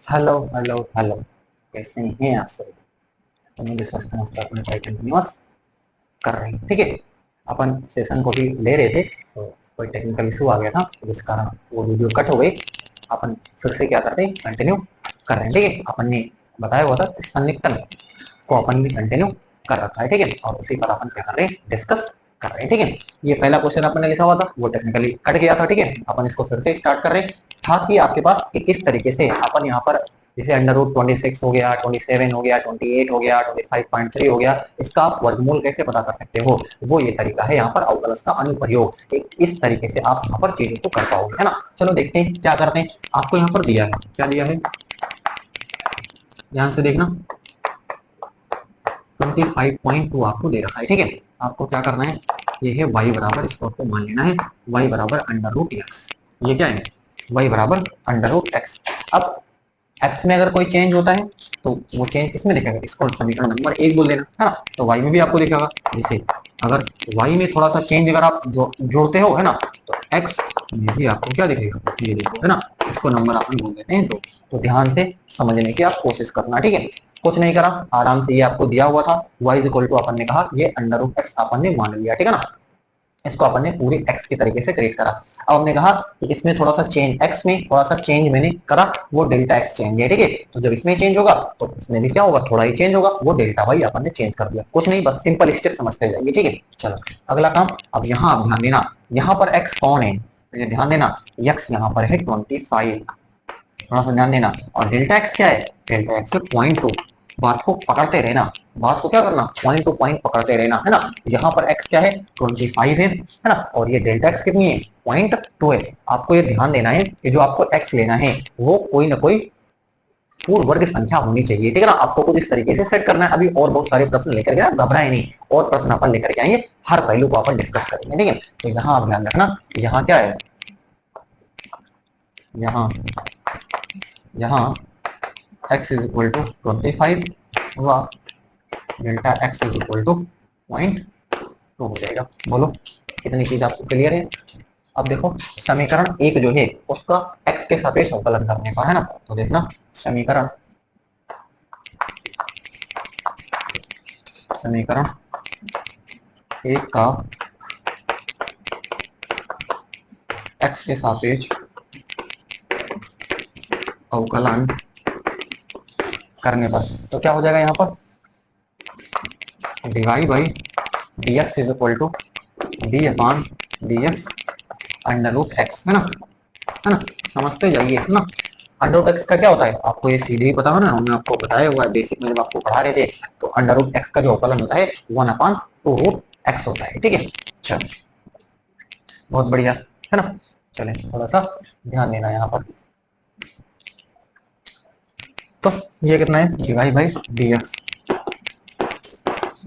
Hello hello hello, कैसे हैं आप सब। तो मैं विश्वास करता अपने पढ़ाई कंटिन्यूअस कर रहे हैं, ठीक है। अपन सेशन को भी ले रहे थे, तो कोई टेक्निकल इशू आ गया था, तो जिस कारण वो वीडियो कट हो गई। अपन फिर से क्या करते हैं, कंटिन्यू कर रहे हैं, ठीक है। अपन ने बताया हुआ था कि सन्निकटन को अपन भी कंटिन्यू कर रखा है, ठीक है। और उसी पर अपन क्या कर रहे हैं, डिस्कस कर रहे हैं, ठीक है। ये पहला क्वेश्चन अपन ने लिखा हुआ था, वो टेक्निकली कट गया था, ठीक है। अपन इसको फिर से स्टार्ट कर रहे हैं, था कि आपके पास कि किस तरीके से अपन यहाँ पर जैसे अंडर रूट 26 हो गया, 27 हो गया, 28 हो गया, 25.3 हो गया, इसका आप वर्गमूल कैसे पता कर सकते हो। वो ये तरीका है यहाँ पर अवकलज का अनुप्रयोग। एक इस तरीके से आप यहाँ पर चीजों को कर पाओगे, है ना। चलो देखते हैं क्या करते हैं। आपको यहाँ पर दिया है, क्या दिया है, ध्यान से देखना। 25.2 आपको दे रखा है, ठीक है। आपको क्या करना है, ये है y बराबर, इसको आपको मान लेना है y बराबर अंडर रूट एक्स। ये क्या है, y बराबर अंडर रूट एक्स। अब x में अगर कोई चेंज होता है तो वो चेंज किसमें दिखेगा, इसको समीकरण नंबर 1 बोल देना, है ना। तो y में भी आपको दिखेगा, जैसे अगर y में थोड़ा सा चेंज अगर आप जोड़ते हो, है ना, तो x में भी आपको क्या दिखेगा, ये देखो, है ना। इसको नंबर अपन बोल देते हैं तो ध्यान से समझने की आप कोशिश करना, ठीक है। कुछ नहीं करा, आराम से ये आपको दिया हुआ था y इक्वल टू अपन ने कहा ये अंडर रूट एक्स अपन ने मान लिया, ठीक है ना। इसको अपन ने पूरे x के तरीके से क्रिएट करा। अब हमने कहा कि इसमें थोड़ा सा चेंज, x में थोड़ा सा चेंज मैंने करा, वो डेल्टा x चेंज है, ठीक है। तो जब इसमें चेंज होगा तो इसमें भी क्या होगा, थोड़ा ही चेंज होगा, वो डेल्टा y अपन ने चेंज कर दिया। कुछ नहीं, बस सिंपल स्टेप समझते जाइए, ठीक है। चलो अगला काम, अब यहाँ आप ध्यान देना, यहाँ पर x कौन है, तो ध्यान देना x यहाँ पर है 25, थोड़ा सा ध्यान देना। और डेल्टा एक्स क्या है, डेल्टा एक्स है 0.2। बात को पकड़ते रहना, बात को क्या करना, पॉइंट टू पॉइंट पकड़ते रहना, है ना। यहाँ पर एक्स क्या है, 25 है ना। और ये डेल्टा एक्स कितनी है, 0.2 है। आपको ये ध्यान देना है कि जो आपको एक्स लेना है वो कोई ना कोई पूर्ण वर्ग संख्या होनी चाहिए, ठीक है ना। आपको कुछ इस तरीके से सेट करना है। अभी और बहुत सारे प्रश्न लेकर के, घबराए नहीं, और प्रश्न अपन लेकर के आएंगे, हर पहलू को अपन डिस्कस करेंगे, ठीक है। तो यहाँ आप ध्यान रखना, यहाँ क्या है, यहाँ यहाँ x इज इक्वल टू 25 हुआ, delta x is equal to 0.2 हो जाएगा। बोलो कितनी चीज आपको क्लियर है। अब देखो समीकरण 1 जो है उसका x के सापेक्ष अवकलन करने का, है ना। तो देखना समीकरण समीकरण 1 का x के सापेक्ष अवकलन करने पर तो क्या हो जाएगा, यहाँ पर dy by dx is equal to D upon dx under root X, है ना, है ना। समझते जाइए, है ना। अंडर रूट एक्स का क्या होता है, आपको ये सीधे ही पता है ना, हमने आपको बताया हुआ है बेसिक में जब आपको पढ़ा रहे थे। तो अंडर रूट एक्स का जो अवकलन होता है 1/2 रूट एक्स होता है, ठीक है। चलो बहुत बढ़िया, है ना। चले थोड़ा सा ध्यान देना यहाँ पर। तो ये कितना है, divide by D X,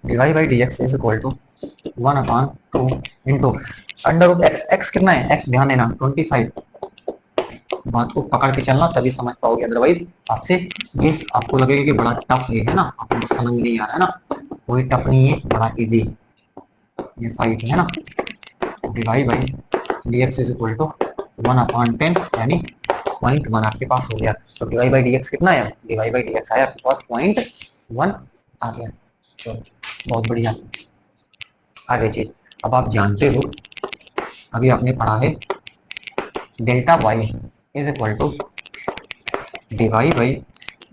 divide by D X is equal to 1/2 into under root X. X कितना है, एक्स ध्यान देना 25। बात को पकड़ के चलना तभी समझ पाओगे, अदरवाइज आपसे ये आपको लगेगा कि बड़ा टफ है ना, आपको समझ नहीं आ रहा है ना। कोई टफ नहीं है, बड़ा इजी। ये 5 है ना, divide by D X is equal to 1/10 यानी 0.1 आपके पास हो गया। तो डिवाइड बाई डी एक्स कितना है, डिवाइड बाई डी एक्स आया आपके पास 0.1 आ गया। चलो बहुत बढ़िया। आगे चीज, अब आप जानते हो, अभी आपने पढ़ा है delta Y is equal to divide by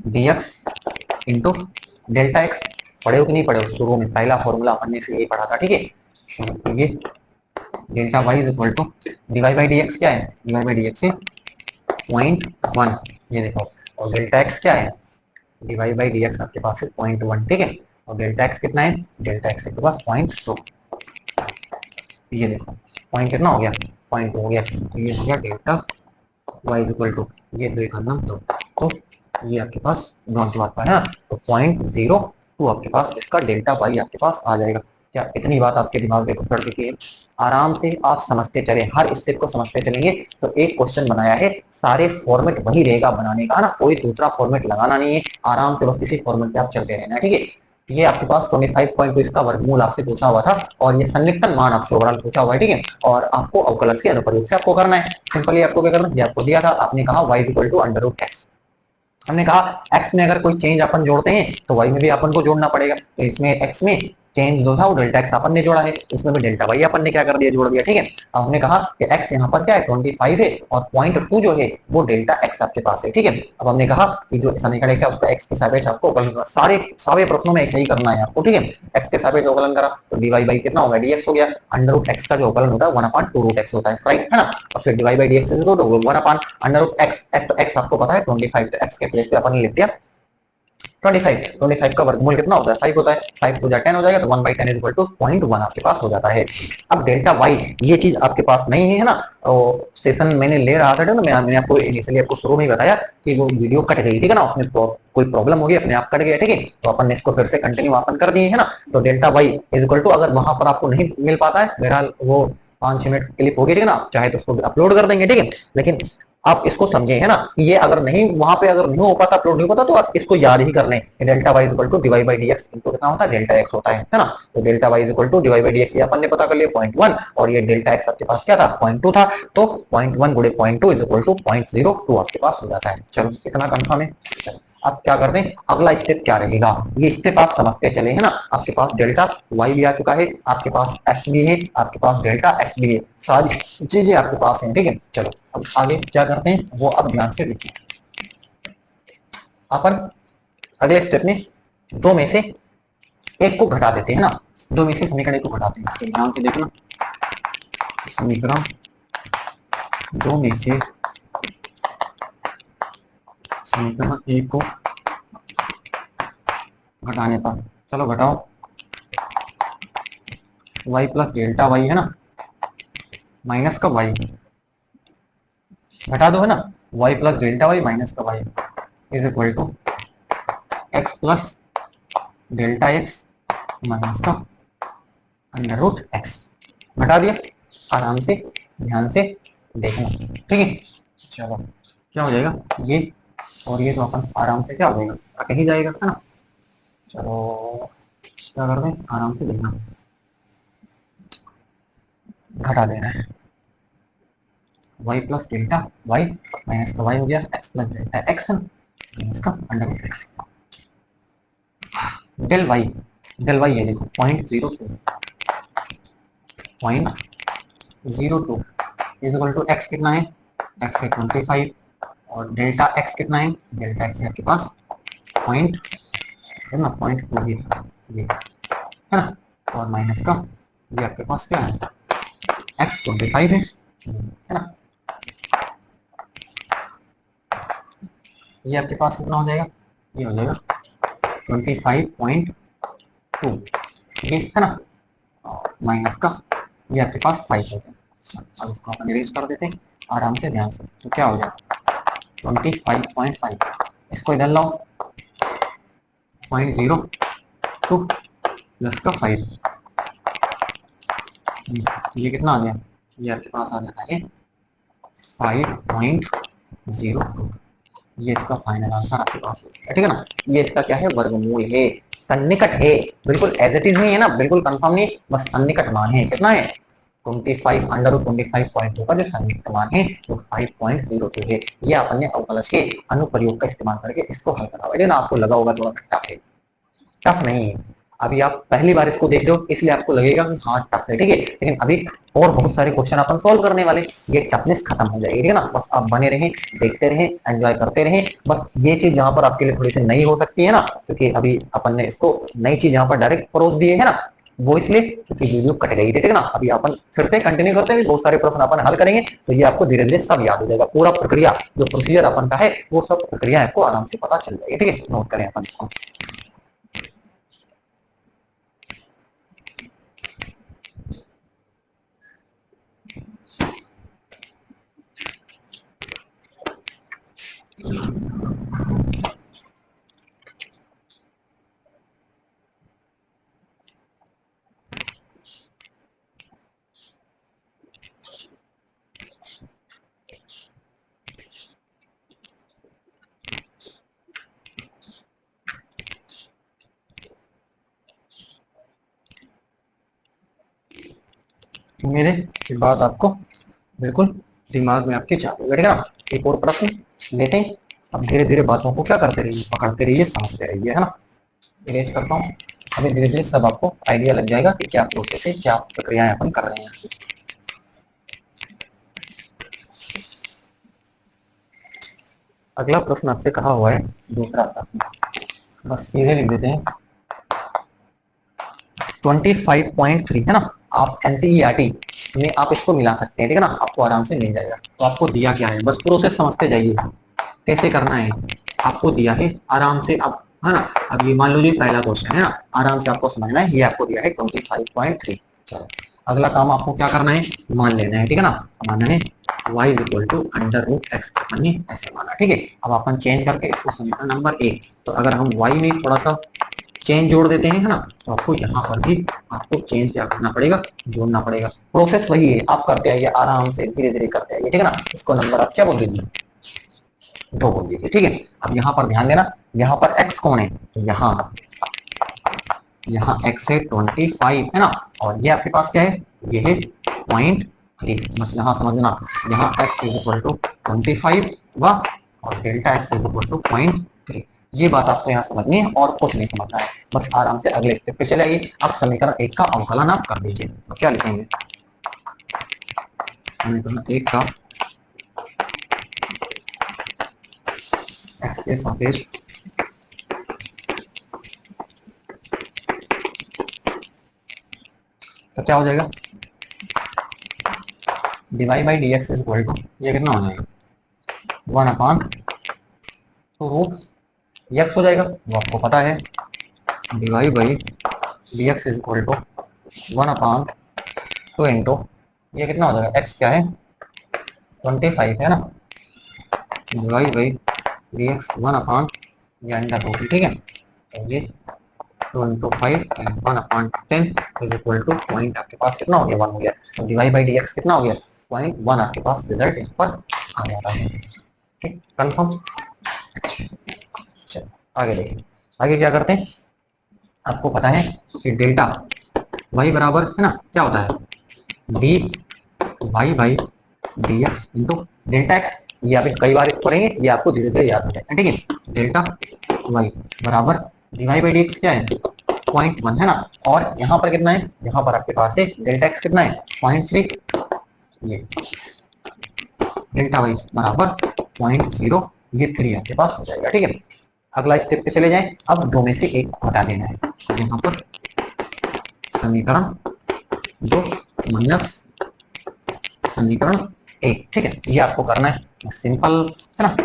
D X into delta X. पढ़े हो कि नहीं पढ़े हो, शुरू में पहला फॉर्मूला अपन ने से यही पढ़ा था, ठीक है। तो ये delta Y is equal to divide by D X क्या है, डिवाइड बाई डी एक्स है 0.1, ये देखो। और डेल्टा एक्स क्या है, डिवाइड बाई डी एक्स आपके पास है 0.1, ठीक है। और डेल्टा एक्स कितना है, डेल्टा एक्स आपके पास 0.2, ये देखो पॉइंट कितना हो गया, 0.2 हो गया। तो ये हो गया delta Y is equal to, ये दो एक अंदर तो ये आपके पास नॉन की बात पर है ना। तो 0.02 आपके पास इसका डेल्टा वाई आपके पास आ जाएगा। क्या इतनी बात आपके दिमाग में घुस चुकी है, आराम से आप समझते चले, हर स्टेप को समझते चलेंगे। तो एक क्वेश्चन बनाया है, सारे फॉर्मेट वही रहेगा बनाने का ना, कोई दूसरा फॉर्मेट लगाना नहीं है। आराम से बस इसी फॉर्मेट पे आप चलते रहना है, ठीक है। ये आपके पास 25.2 इसका वर्गमूल आपसे पूछा हुआ था, और ये सन्निकटन मान आपसे ओवरऑल पूछा हुआ है, ठीक है। और आपको अवकलज के अनुप्रयोग से आपको करना है। सिंपली आपको क्या करना है, आपको दिया था, आपने कहा y equal to under root X, हमने कहा x में अगर कोई चेंज अपन जोड़ते हैं तो y में भी अपन को जोड़ना पड़ेगा, तो इसमें x में चेंज जो था वो डेल्टा एक्स अपन ने जोड़ा है, इसमें भी डेल्टा वाई अपन ने क्या कर दिया, जोड़ दिया। ठीक है, अब हमने कहा कि x यहाँ पर क्या है 25 है और 0.2 जो है वो डेल्टा x आपके पास है। ठीक है, अब हमने कहा कि जो समीकरण है क्या उसका x के सापेक्ष आपको अवकलन करना, सारे प्रश्नों में ऐसा ही करना है आपको। ठीक है, x के सापेक्ष अवकलन करा तो dy बाई कितना होगा dx हो गया, अंडर रूट x का जो अवकलन होता है 1/2 रूट x होता है, राइट है ना। और फिर dy by dx is equal to 1 under root x, तो x आपको पता है 25, तो x के प्लेस पे अपन ने लिख दिया 25 का वर्गमूल कितना होता है 5 होता है, 5 को 10 हो जाएगा तो 1/10 इज इक्वल टू 0.1 आपके पास हो जाता है। अब डेल्टा वाई ये चीज आपके पास नहीं है ना, और सेशन मैंने ले रहा था ना, मैंने आपको इनिशियली आपको शुरू में ही बताया कि वो वीडियो कट गई, ठीक है ना, उसमें कोई प्रॉब्लम होगी अपने आप कट गया। ठीक है, तो अपन ने इसको फिर से कंटिन्यू अपन कर दिए है ना। तो delta Y is equal to, अगर वहां पर आपको नहीं मिल पाता है, बहरहाल वो 5-6 मिनट क्लिप होगी, ठीक है ना, चाहे तो उसको अपलोड कर देंगे। ठीक है, लेकिन आप इसको समझे है ना, ये अगर नहीं वहां पे अगर नहीं हो पाता, अपलोड नहीं होता, तो आप इसको याद ही कर लें, delta Y equal to divide by D X into कितना होता है डेल्टा एक्स होता है ना। तो delta Y equal to divide by D X ये अपन ने पता कर लिया 0.1, और ये डेल्टा एक्स आपके पास क्या था 0.2 था, तो 0.1 गुणे 0.2 इज इक्वल टू 0.02 आपके पास हो जाता है। चलो कितना कंफर्म है। चलो अब क्या करते हैं, अगला स्टेप क्या रहेगा, ये स्टेप आप समझते चले है ना। आपके पास डेल्टा वाई भी आ चुका है, आपके पास एक्स भी है, आपके पास डेल्टा एक्स भी है, सारी चीजें आपके पास हैं। ठीक है, चलो अब आगे क्या करते हैं वो अब ध्यान से देखिए। अपन अगले स्टेप में दो में से एक को घटा देते हैं ना, दो में से समीकरण एक को घटाते हैं, तो ध्यान से देखना, समीकरण दो में से समीकरण एक को घटाने पर, चलो घटाओ, y प्लस डेल्टा वाई है ना, माइनस का y घटा दो है ना, y plus delta Y minus का y is equal to x plus delta X minus का अंडर रूट एक्स। घटा दिया, आराम से ध्यान से देखना। ठीक है, चलो क्या हो जाएगा ये, और ये तो अपन आराम से क्या हो जाएगा, कट ही जाएगा है ना। चलो क्या करते हैं, आराम से देखना, घटा देना है, y plus delta Y minus का y हो गया x plus delta X minus का under root X. Del Y ये देखो 0.02 इज इक्वल टू एक्स कितना है, एक्स है 25, और डेल्टा एक्स कितना है, डेल्टा एक्स है आपके पास पॉइंट है ना, 0.2 ये है ना, और माइनस का ये आपके पास क्या है, एक्स 25 है ना, ये आपके पास कितना हो जाएगा, ये हो जाएगा 25.2 ये है ना, और माइनस का ये आपके पास 5 है। अब इसको अपन इरेज कर देते हैं आराम से ध्यान से, तो क्या हो जाएगा 25.5, इसको इधर लाओ 0.02 प्लस का 5, ये कितना आ गया, ये आपके पास आ जाता है 5.02, ये इसका फाइनल आंसर आपके पास है। ठीक है ना, ये इसका क्या है, वर्गमूल है, सन्निकट है, बिल्कुल एज इट इज नहीं है ना, बिल्कुल कंफर्म नहीं, बस सन्निकट मान है, कितना है 25 अंडर रूट 25.2 का जो सन्निकट मान है वो 5.02 है। ये अपन ने अवकलज के अनुप्रयोग का इस्तेमाल करके इसको हल करा है ना। आपको लगा होगा थोड़ा टफ है, टफ नहीं है, अभी आप पहली बार इसको देख रहे हो इसलिए आपको लगेगा कि हाँ टफ है, ठीक है, लेकिन अभी और बहुत सारे क्वेश्चन अपन सॉल्व करने वाले, ये टफनेस खत्म हो जाएगी, ठीक है ना। बस आप बने रहें, देखते रहें, एंजॉय करते रहें। बस ये चीज जहां पर आपके लिए थोड़ी सी नई हो सकती है ना, क्योंकि अभी अपन ने इसको नई चीज यहाँ पर डायरेक्ट परोस दिए है ना, वो इसलिए क्योंकि वीडियो कट गई थी, ठीक है ना। अभी अपन फिर से कंटिन्यू करते हैं, बहुत सारे प्रश्न अपन हल करेंगे, तो ये आपको धीरे धीरे सब याद हो जाएगा, पूरा प्रक्रिया जो प्रोसीजर अपन का है वो सब प्रक्रिया आपको आराम से पता चल जाएगी, ठीक है। नोट करें अपन इसको। मेरे बात आपको बिल्कुल दिमाग में आपके चालू है ना। एक और प्रश्न लेते हैं, अब धीरे धीरे बातों को क्या करते रहिए, पकड़ते रहिए, समझते रहिए, है ना। इरेज करता हूँ। अभी धीरे धीरे सब आपको आइडिया लग जाएगा कि क्या प्रोसेस है, क्या प्रक्रियाएं अपन कर रहे हैं। अगला प्रश्न आपसे कहा हुआ है दूसरा प्रश्न, बस सीधे लिख देते हैं 25.3 है ना। आप एनसीईआरटी में आप इसको मिला सकते हैं, ठीक है ना, आपको आराम से मिल जाएगा। तो आपको दिया क्या है, बस प्रोसेस समझते जाइए कैसे करना है। आपको दिया है आराम से, अब है ना, अब ये मान लो जी पहला क्वेश्चन है ना, आराम से आपको समझना है। ये आपको दिया है 25.3। चलो अगला काम आपको क्या करना है, मान लेना है, ठीक है ना। माना है y is equal to under root X, अपन ने ऐसे माना, ठीक है। अब अपन चेंज करके इसको समीकरण नंबर 1, तो अगर हम y में थोड़ा सा चेंज जोड़ देते हैं, है ना, तो आपको यहाँ पर भी आपको चेंज क्या करना पड़ेगा, जोड़ना पड़ेगा। प्रोसेस वही है, आप करते आइए आराम से, धीरे धीरे करते आइए, ठीक है ना। इसको नंबर आप क्या बोल दीजिए, 2 बोल दीजिए, ठीक है। अब यहाँ पर ध्यान देना, यहाँ पर x कौन है, तो यहाँ x है 25, है ना, और ये आपके पास क्या है, ये है 0.3। बस यहाँ समझना, यहाँ x इज इक्वल टू 25 हुआ और delta x is equal to 0.3। ये बात आपको यहाँ समझनी है और कुछ नहीं समझना है। बस आराम से अगले स्टेप पे चले आइए। अब समीकरण 1 का अवकलन आप कर लीजिए, तो क्या लिखेंगे, समीकरण 1 का x के सापेक्ष तो क्या हो जाएगा, D Y by D X is equal to, ये कितना हो जाएगा, 1/√x हो जाएगा, वो आपको पता है। D Y by D X is equal to 1/2 into, ये कितना हो जाएगा, x क्या है 25 है ना, डिवाई बाई डी एक्स 1/, ये अंडर रूट, ठीक है। तो ये 2 into 5 1/10 is equal two point, आपके पास कितना हो गया, 1 हो गया। तो डिवाई बाई डी एक्स कितना हो गया, 0.1 आपके पास रिजल्ट यहाँ पर आ जाता है, ठीक, कंफर्म। चलो आगे देखिए, आगे क्या करते हैं, आपको पता है कि डेल्टा y बराबर है ना, क्या होता है, D Y by D X into delta X. ये आप कई बार पढ़ेंगे, ये आपको धीरे धीरे याद हो जाएगा, ठीक है। डेल्टा वाई बराबर D Y by D X क्या है 0.1 है ना, और यहाँ पर कितना है, यहाँ पर आपके पास है डेल्टा एक्स कितना है 0.3, ये डेल्टा वाई बराबर 0.0, ये 3 आपके पास हो जाएगा, ठीक है। अगला स्टेप पे चले जाएं। अब 2 में से 1 हटा देना है, तो यहाँ पर समीकरण 2 माइनस समीकरण 1, ठीक है। ये आपको करना है सिंपल, है ना,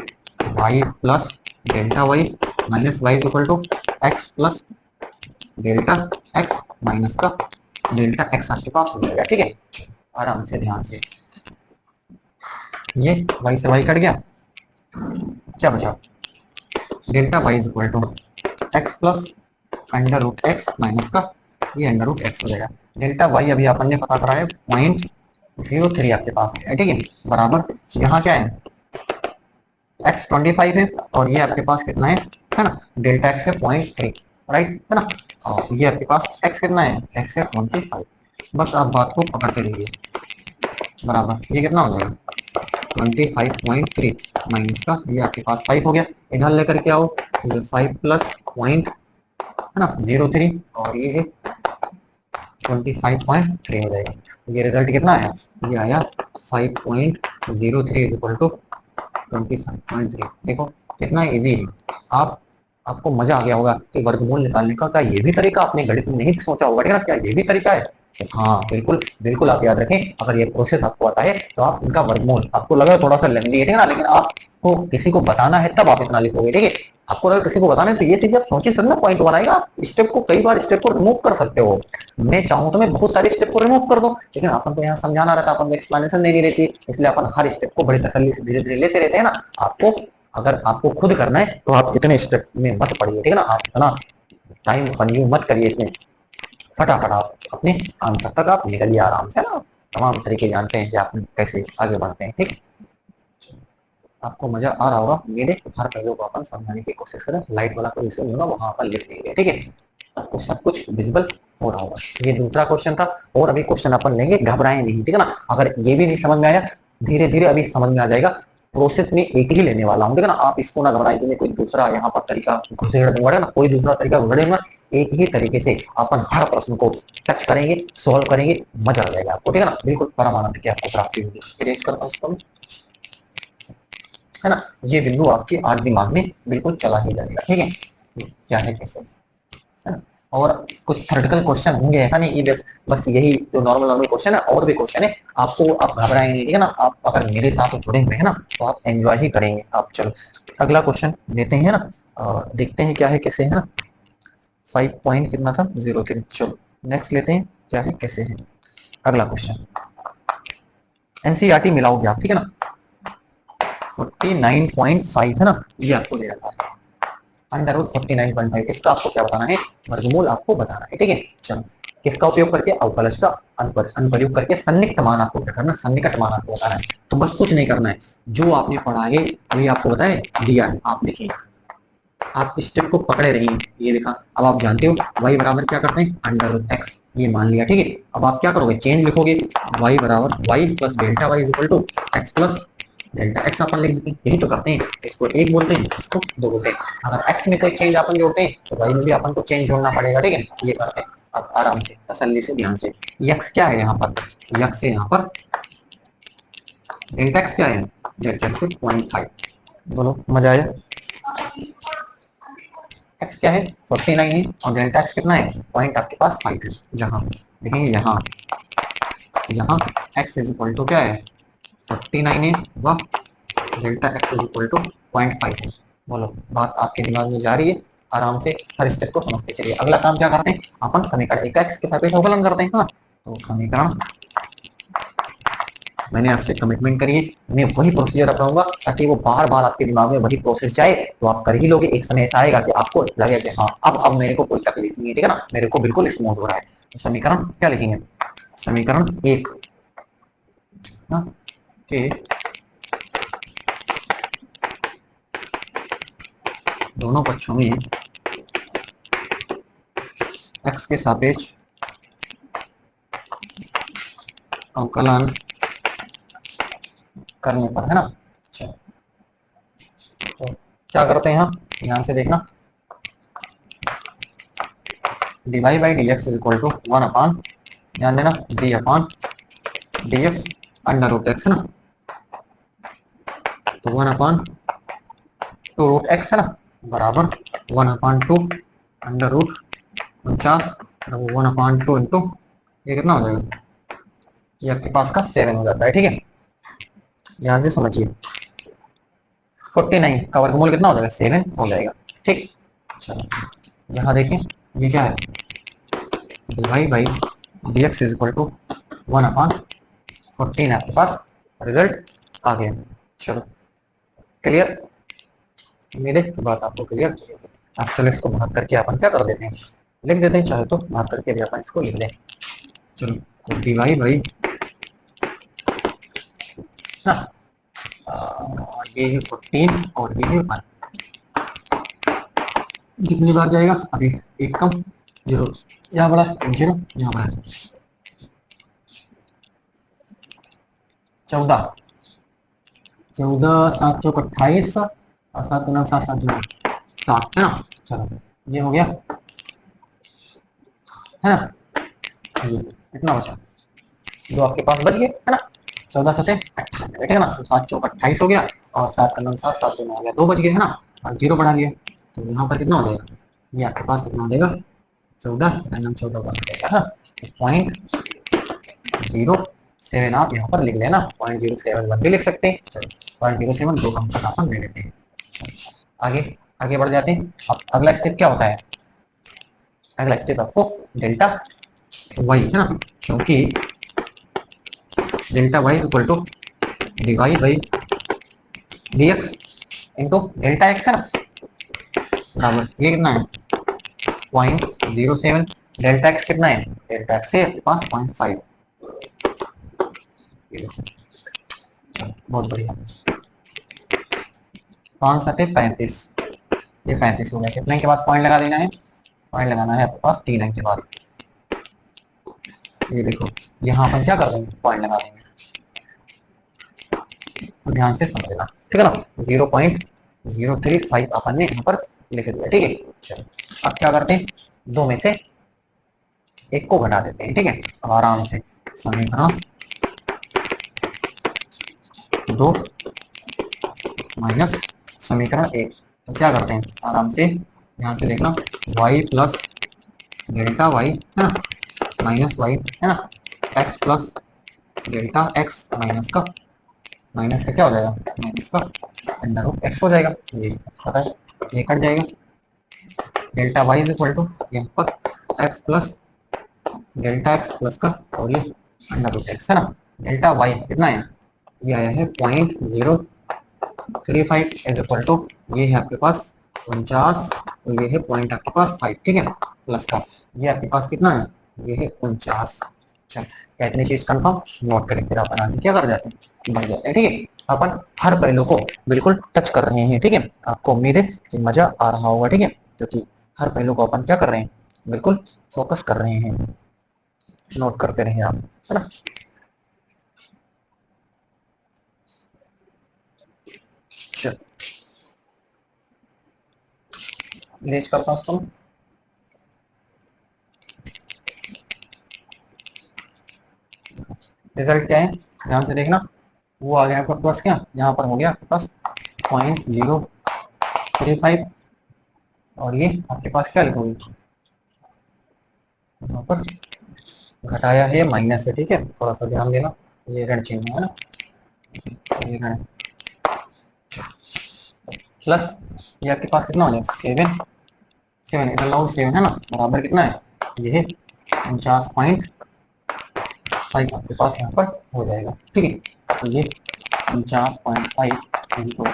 y plus delta Y minus Y is equal to X plus delta X minus का डेल्टा एक्स आपके पास हो जाएगा, ठीक है। आराम से ध्यान से, ये y से y कट गया, क्या बचा, delta Y is equal to X plus under root X minus का ये अंडर रूट एक्स हो जाएगा। डेल्टा वाई अभी अपन ने पता करा है 0.03 आपके पास है, ठीक है, बराबर यहाँ क्या है x 25 है और ये आपके पास कितना है ना, डेल्टा x है 0.3, राइट, है ना, और ये आपके पास x कितना है, x है 25। बस आप बात को पकड़ते रहिए, बराबर ये कितना हो जाएगा 25.3 माइनस का ये आपके पास 5 हो गया, इधर लेकर के आओ, ये 5 प्लस पॉइंट है ना 0.3 और ये 25.3 हो जाएगा। ये रिजल्ट कितना आया, ये आया 5.03 इक्वल टू 25.3। देखो कितना इजी है, आपको मजा आ गया होगा कि वर्गमूल निकालने का, क्या ये भी तरीका आपने गणित में नहीं सोचा होगा, ना, क्या ये भी तरीका है। हाँ बिल्कुल बिल्कुल, आप याद रखें, अगर ये प्रोसेस आपको आता है तो आप इनका वर्गमूल, आपको लगा थोड़ा सा लेंदी है, ठीक है ना, लेकिन आपको किसी को बताना है तब आप इतना लिखोगे, ठीक है। आपको अगर किसी को बताना है तो ये चीज आप सोचिए तब ना पॉइंट बनाएगा। आप स्टेप को कई बार स्टेप को रिमूव कर सकते हो, मैं चाहूँ तो मैं बहुत सारे स्टेप को रिमूव कर दूं, लेकिन अपन को यहाँ समझाना रहता है, अपन को एक्सप्लेनेशन नहीं रहती, इसलिए अपन हर स्टेप को बड़ी तसल्ली से धीरे धीरे लेते रहते हैं ना। आपको अगर आपको खुद करना है तो आप इतने स्टेप में मत पढ़िए, ठीक है ना, आप इतना टाइम कंज्यूम मत करिए इसमें, फटाफट आप अपने आंसर तक आप निकलिए आराम से ना। तमाम तरीके जानते हैं कि आप कैसे आगे बढ़ते हैं, ठीक। आपको मजा आ रहा होगा, मेरे हर पहलू को अपन समझाने की कोशिश करें। लाइट वाला कोई विषय होगा वहां पर लिख देंगे, ठीक है, आपको सब कुछ विजिबल हो रहा होगा। ये दूसरा क्वेश्चन था और अभी क्वेश्चन अपन लेंगे, घबराएं नहीं, ठीक है ना। अगर ये भी नहीं समझ में आया, धीरे धीरे अभी समझ में आ जाएगा। प्रोसेस में एक ही लेने वाला हूँ, ठीक है ना। आप इसको ना घबराएं कि मैं कोई दूसरा यहाँ पर तरीका घुसेड़ दूंगा ना, कोई दूसरा तरीका घुसेड़ूंगा। एक ही तरीके से अपन हर प्रश्न को टच करेंगे, सॉल्व करेंगे, मजा आ जाएगा आपको, ठीक है ना। बिल्कुल परम आनंद की आपको प्राप्ति होगी। इरेज करता हूं इसको, है ना। ये बिंदु आपके आज दिमाग में बिल्कुल चला ही जाएगा, ठीक है। क्या है कैसे, है ना। और कुछ थ्योरेटिकल क्वेश्चन होंगे, ऐसा नहीं कि बस बस यही जो नॉर्मल नॉर्मल क्वेश्चन है, और भी क्वेश्चन है आपको। आप घबराएंगे नहीं, ठीक है ना। आप अगर मेरे साथ जुड़े हुए हैं ना, तो आप एंजॉय ही करेंगे आप। चलो अगला क्वेश्चन लेते हैं ना, देखते हैं क्या है कैसे, है ना। 5 पॉइंट कितना था, 03। चलो नेक्स्ट लेते हैं क्या है कैसे है। अगला क्वेश्चन एनसीईआरटी मिलाओगे आप, ठीक है ना। 49.5 है ना, ये आपको दे रखा है। अंडर रूट 49.5, इसका आपको क्या बताना है, वर्गमूल आपको बताना है, ठीक है। चलो किसका उपयोग करके, अवकलज का अनुप्रयोग करके सन्निकट मान आपको क्या करना है, सन्निकट मान आपको बताना है। तो बस कुछ नहीं करना है, जो आपने पढ़ा है वही आपको बताए दिया है। आप देखिए, आप स्टेप को पकड़े रहिए, ये देखा। अब आप जानते हो y बराबर क्या करते हैं, अंडर रूट एक्स, ये मान लिया, ठीक है। अब आप क्या करोगे, चेंज लिखोगे, y बराबर y plus delta Y is equal to X plus delta X अपन लिख देते हैं, यही तो करते हैं। इसको एक बोलते हैं, इसको दो बोलते हैं। अगर x में कोई चेंज अपन जोड़ते हैं तो y में भी अपन को चेंज जोड़ना पड़ेगा, ठीक है। ये करते हैं अब आराम से, तसल्ली से, ध्यान से। x क्या है यहाँ पर, x से यहाँ पर डेल्टा एक्स क्या है, डेल्टा एक्स 0.5। बोलो मजा आया। x क्या है, 49 है, और डेल्टा x कितना है, पॉइंट आपके पास 5 है। जहां देखेंगे यहाँ, यहाँ x इज इक्वल टू क्या है, 49 है, वह delta x is equal to 0.5 है। बोलो बात आपके दिमाग में जा रही है, आराम से हर स्टेप को समझते चलिए। अगला काम क्या करते हैं, अपन समीकरण एक x के सापेक्ष अवकलन करते हैं, हाँ। तो समीकरण, मैंने आपसे कमिटमेंट करी है, मैं वही प्रोसीजर अपनाऊंगा ताकि वो बार बार आपके दिमाग में वही प्रोसेस जाए, तो आप कर ही लोगे। एक समय ऐसा आएगा कि आपको लगे कि हाँ अब मेरे को कोई तकलीफ नहीं है, ठीक है ना, मेरे को बिल्कुल स्मूथ हो रहा है। तो समीकरण क्या लिखेंगे, समीकरण एक, हाँ, के दोनों पक्षों में x के सापेक्ष अवकलन करने पर, है ना। अच्छा, तो क्या करते हैं हम, ध्यान से देखना, dy by D X is equal to 1 upon, ध्यान देना, D upon D X under root X, है ना। तो 1 अपान 2 रूट एक्स, है ना, बराबर 1 upon 2 under root 49, 1 upon 2 into, ये कितना हो जाएगा, ये आपके पास का 7 हो जाता है, ठीक है। ध्यान से समझिए, 49 का वर्गमूल कितना हो जाएगा, 7 हो जाएगा, ठीक। चलो यहाँ देखें, ये क्या है, D by D X is equal to 1 upon 14 आपके पास रिजल्ट आ गया। चलो क्लियर, मेरे बात आपको क्लियर। आप चलो इसको भाग करके अपन क्या कर देते हैं, लिख देते हैं, चाहे तो भाग करके भी अपन इसको लिख दें। चलो तो डी बाई ना, ये है 14 और ये है 1, कितनी बार जाएगा, अभी एक कम, जीरो यहाँ बड़ा, जीरो यहाँ बड़ा, 14, 14 7 चौक 28 और 7 गुना 7 7 गुना 7, है ना। चलो ये हो गया, है ना। ये कितना बचा, जो आपके पास बच गए, है ना। 14 सतह 98, ठीक है ना। 7 चौक 28 हो गया, और 7 का 9 7 7 गुना हो गया, 2 बच गए, है ना। और जीरो बढ़ा लिया, तो यहाँ पर कितना हो जाएगा, ये आपके पास कितना हो जाएगा, 14 14 बन जाएगा, हाँ। 0.07 आप यहाँ पर लिख लेना, 0.071 भी लिख सकते हैं। 0.07 दो अंक तक अपन ले लेते हैं। आगे आगे बढ़ जाते हैं। अब अगला स्टेप क्या होता है, अगला स्टेप आपको डेल्टा वाई, है ना, क्योंकि delta Y equal to D Y by D X into delta X, है ना, बराबर ये कितना है 0.07, डेल्टा एक्स कितना है, डेल्टा एक्स है आपके पास 0.5, बहुत बढ़िया। 5 7 35, ये 35 हो गया, कितने के बाद पॉइंट लगा देना है, पॉइंट लगाना है आपके पास 3 अंक के बाद। ये देखो यहाँ पर क्या कर देंगे, पॉइंट लगा देंगे, तो ध्यान से समझना, ठीक है ना। 0.035 अपन ने यहाँ पर लिख दिया, ठीक है। चलो अब क्या करते हैं, दो में से एक को घटा देते हैं, ठीक है। अब आराम से समीकरण दो माइनस समीकरण एक, तो क्या करते हैं आराम से ध्यान से देखना, y प्लस डेल्टा वाई है ना माइनस वाई है ना, x plus delta X minus का क्या हो जाएगा, माइनस का अंडर रूट एक्स हो जाएगा, ये पता है, ये कट जाएगा। Delta Y is equal to यहाँ पर X plus delta X plus का और ये अंडर रूट एक्स है ना। डेल्टा वाई कितना है, ये आया है 0.035 इज इक्वल टू, ये है आपके पास 49 और ये है पॉइंट आपके पास 5, ठीक है, प्लस का ये आपके पास कितना है, ये है 49। चल क्या इतनी चीज कंफर्म नोट करें, फिर अपन आगे क्या कर जाते हैं, बढ़ जाते हैं, ठीक है। अपन हर पहलू को बिल्कुल टच कर रहे हैं, ठीक है। आपको उम्मीद है कि मजा आ रहा होगा, ठीक है, क्योंकि हर पहलू को अपन क्या कर रहे हैं, बिल्कुल फोकस कर रहे हैं, नोट करते रहे आप, है ना। चल इरेज करता हूँ उसको, रिजल्ट क्या है ध्यान से देखना, वो आ गया आपका प्लस, क्या यहाँ पर हो गया आपके पास 0.035 और ये आपके पास क्या लिखोगे, यहाँ पर घटाया है माइनस है, ठीक है, थोड़ा सा ध्यान देना, ये ऋण चिन्ह है ना, ये ऋण प्लस ये आपके पास कितना हो जाएगा 7 इधर लाओ 7 है ना, बराबर कितना है, ये है 49.5 आपके पास यहाँ पर हो जाएगा, ठीक है। तो ये 49.5 तो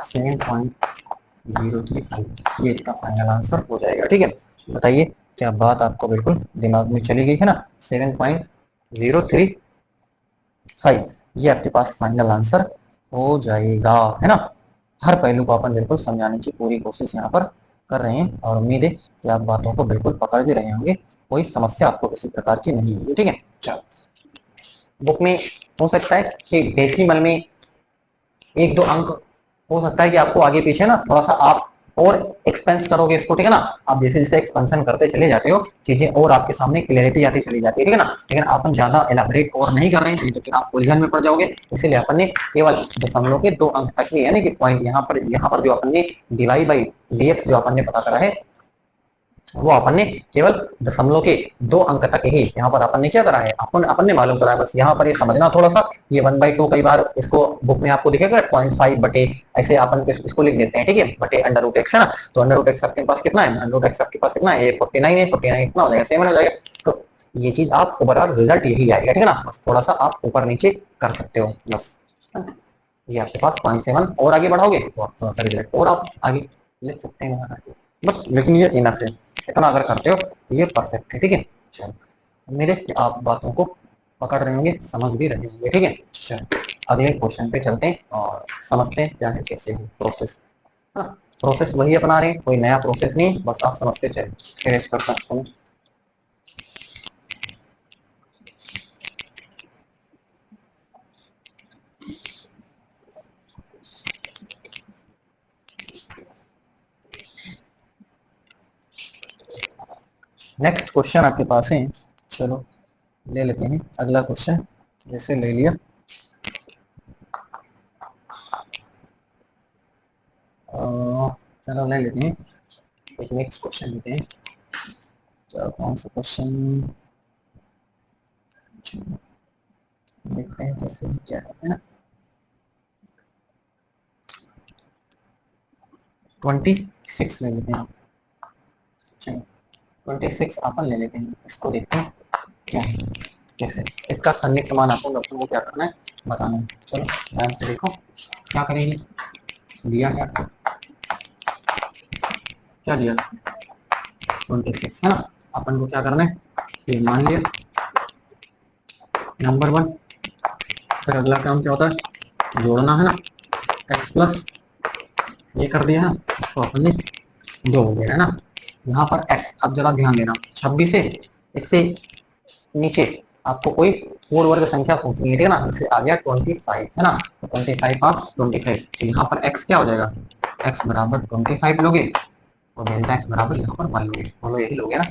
7.035 ये इसका फाइनल आंसर हो जाएगा, ठीक है। बताइए क्या बात आपको बिल्कुल दिमाग में चली गई है ना, 7.035 ये आपके पास फाइनल आंसर हो जाएगा, है ना। हर पहलू को अपन बिल्कुल समझाने की पूरी कोशिश यहाँ पर कर रहे हैं और उम्मीद है कि आप बातों को बिल्कुल पकड़ भी रहे होंगे, कोई समस्या आपको किसी प्रकार की नहीं होगी, ठीक है। चलो बुक में हो सकता है कि डेसिमल में एक दो अंक हो सकता है कि आपको आगे पीछे ना थोड़ा सा आप और एक्सपेंस करोगे इसको, ठीक है ना। आप जैसे जैसे एक्सपेंशन करते चले जाते हो चीजें और आपके सामने क्लियरिटी आती चली जाती है, ठीक है ना। लेकिन अपन ज्यादा एलाबरेट और नहीं कर रहे हैं तो फिर आप उलझन में पड़ जाओगे, इसीलिए अपन ने केवल दशमलव के 2 अंक तक ही यानी कि पॉइंट यहाँ पर जो अपन ने dy बाई dx जो अपन ने पता करा है वो अपन ने केवल दशमलव के 2 अंक तक ही यहाँ पर अपन ने क्या करा है, अपन ने मालूम करा है, बस यहाँ पर ये समझना थोड़ा सा, ये 1/2 कई बार इसको बुक में आपको दिखेगा 0.5 बटे ऐसे अपन इसको लिख देते हैं, ठीक है, बटे अंडर रूट एक्स है ना। तो अंडर रूट एक्स आपके पास कितना है, अंडर रूट एक्स आपके पास कितना है, ये 49 है, 49 कितना हो जाएगा 7 हो जाएगा। तो ये चीज आप ओवरऑल रिजल्ट यही आएगा, ठीक है ना, बस थोड़ा सा आप ऊपर नीचे कर सकते हो बस। ये आपके पास 0.7 और आगे बढ़ाओगे तो आप थोड़ा सा रिजल्ट और आप आगे लिख सकते हैं बस, लेकिन ये इनफ है, इतना अगर करते हो तो ये परफेक्ट है, ठीक है। चलो मेरे आप बातों को पकड़ रहे होंगे, समझ भी रहे होंगे, ठीक है। चलो अगले क्वेश्चन पे चलते हैं और समझते हैं क्या है कैसे है प्रोसेस। हाँ प्रोसेस वही अपना रहे हैं, कोई नया प्रोसेस नहीं, बस आप समझते चले, फिनिश करता हूँ। नेक्स्ट क्वेश्चन आपके पास है, चलो ले लेते हैं अगला क्वेश्चन, जैसे ले लिया चलो ले लेते हैं एक नेक्स्ट क्वेश्चन लेते हैं, क्या कौन सा क्वेश्चन देखते हैं कैसे क्या है ना। 26 ले लेते हैं, चलो 26 अपन ले लेते हैं, इसको देखते हैं क्या है कैसे, इसका सन्निहित मान आपको डॉक्टर को क्या करना है बताना है। चलो ध्यान से देखो क्या करेंगे, दिया क्या क्या दिया 26 है ना, अपन को क्या करना है, ये मान लिया नंबर 1, फिर अगला काम क्या होता है जोड़ना है ना, x प्लस ये कर दिया है, इसको अपन ने 2 हो गया है ना। यहाँ पर x अब जरा ध्यान देना 26 है, इससे नीचे आपको कोई पूर्ण वर्ग संख्या सोचनी है, ठीक है ना। इससे आ गया 25 है ना, 25 ऑफ 25। तो यहाँ पर x क्या हो जाएगा, x बराबर 25 लोगे और डेल्टा x बराबर यहाँ पर 1 लोगे, बोलो यही लोगे ना,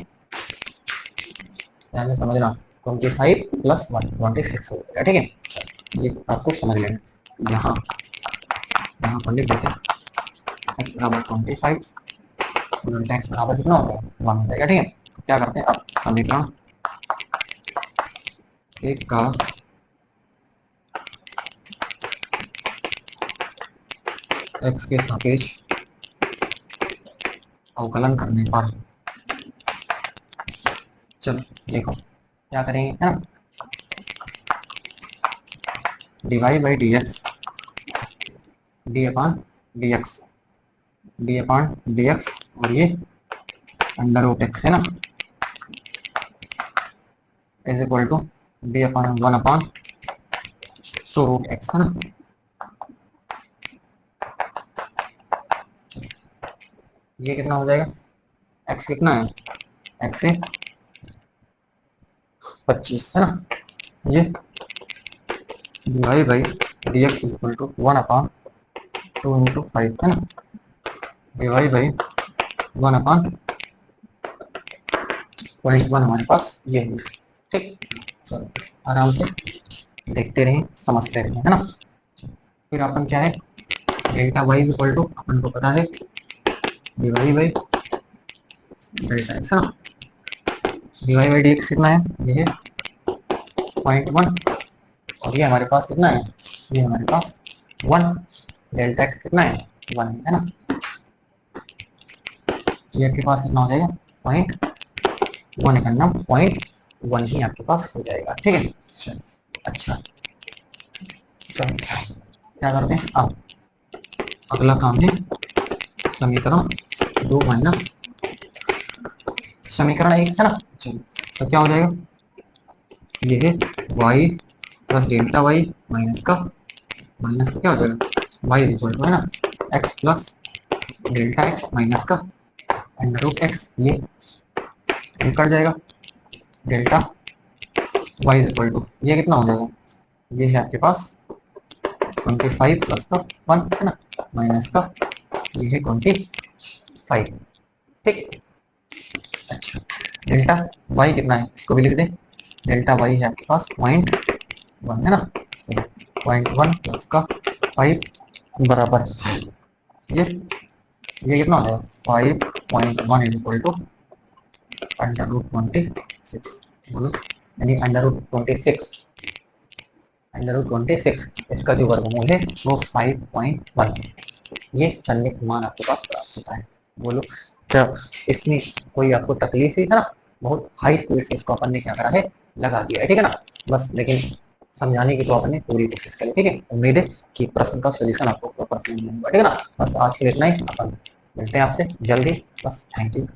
ध्यान से समझना। 25 प्लस 1 26 हो जाएगा, ठीक है। ये आपको समझ लेना। यहाँ यहाँ पर लिख देते हैं x बराबर 25 डेल्टा x बराबर कितना हो जाएगा 1 हो जाएगा, ठीक है। तो क्या करते हैं अब, समीकरण एक का x के सापेक्ष अवकलन करने पर, चलो देखो क्या करेंगे, है ना, D Y by D X D upon D X D upon D X और ये अंडर रूट एक्स है ना, is equal to D upon 1 upon two root X है ना। ये कितना हो जाएगा, x कितना है, x है 25 है ना, ये D Y by D X is equal to 1 upon 2 into 5 है ना, डिवाई बाई 1 अपान 0.1 हमारे पास ये है, ठीक। चलो आराम से देखते रहें, समझते रहें, है ना। फिर अपन क्या है, delta Y is equal to, अपन को पता है डिवाई बाई डेल्टा एक्स है ना, डिवाई बाई डी एक्स कितना है, ये है 0.1 और ये हमारे पास कितना है, ये हमारे पास 1, डेल्टा एक्स कितना है 1 है ना, ये आपके पास कितना हो जाएगा 0.1 करना 0.1 ही आपके पास हो जाएगा, ठीक है। चलो अच्छा, चलो क्या करते हैं अब, अगला काम है समीकरण 2 माइनस समीकरण 1 है ना। चलो तो क्या हो जाएगा, ये है y plus delta Y minus का क्या हो जाएगा y इक्वल टू है ना x plus delta X minus का अंडर रूट एक्स, ये कट जाएगा, डेल्टा y इक्वल टू ये कितना हो जाएगा, ये है आपके पास 25 प्लस का 1 है ना, माइनस का ये है 25, ठीक। अच्छा डेल्टा y कितना है, इसको भी लिख दें, डेल्टा y है आपके पास 0.1 है ना, 0.1 प्लस का 5 बराबर ये कितना हो जाएगा 5.1 is equal to under root 26, बोलो यानी अंडर रूट 26 इसका जो वर्गमूल है वो 5.1 है। ये सन्निहित मान आपके पास प्राप्त होता है, बोलो क्या इसमें कोई आपको तकलीफ है ना, बहुत हाई स्पीड से इसको अपन ने क्या करा है लगा दिया है, ठीक है ना। बस लेकिन समझाने की तो आपने पूरी कोशिश करी, ठीक है। उम्मीद है कि प्रश्न का सोल्यूशन आपको प्रॉपर समझ में आएगा, ठीक है ना। बस आज के लिए इतना ही, अपन मिलते हैं आपसे जल्दी, बस थैंक यू।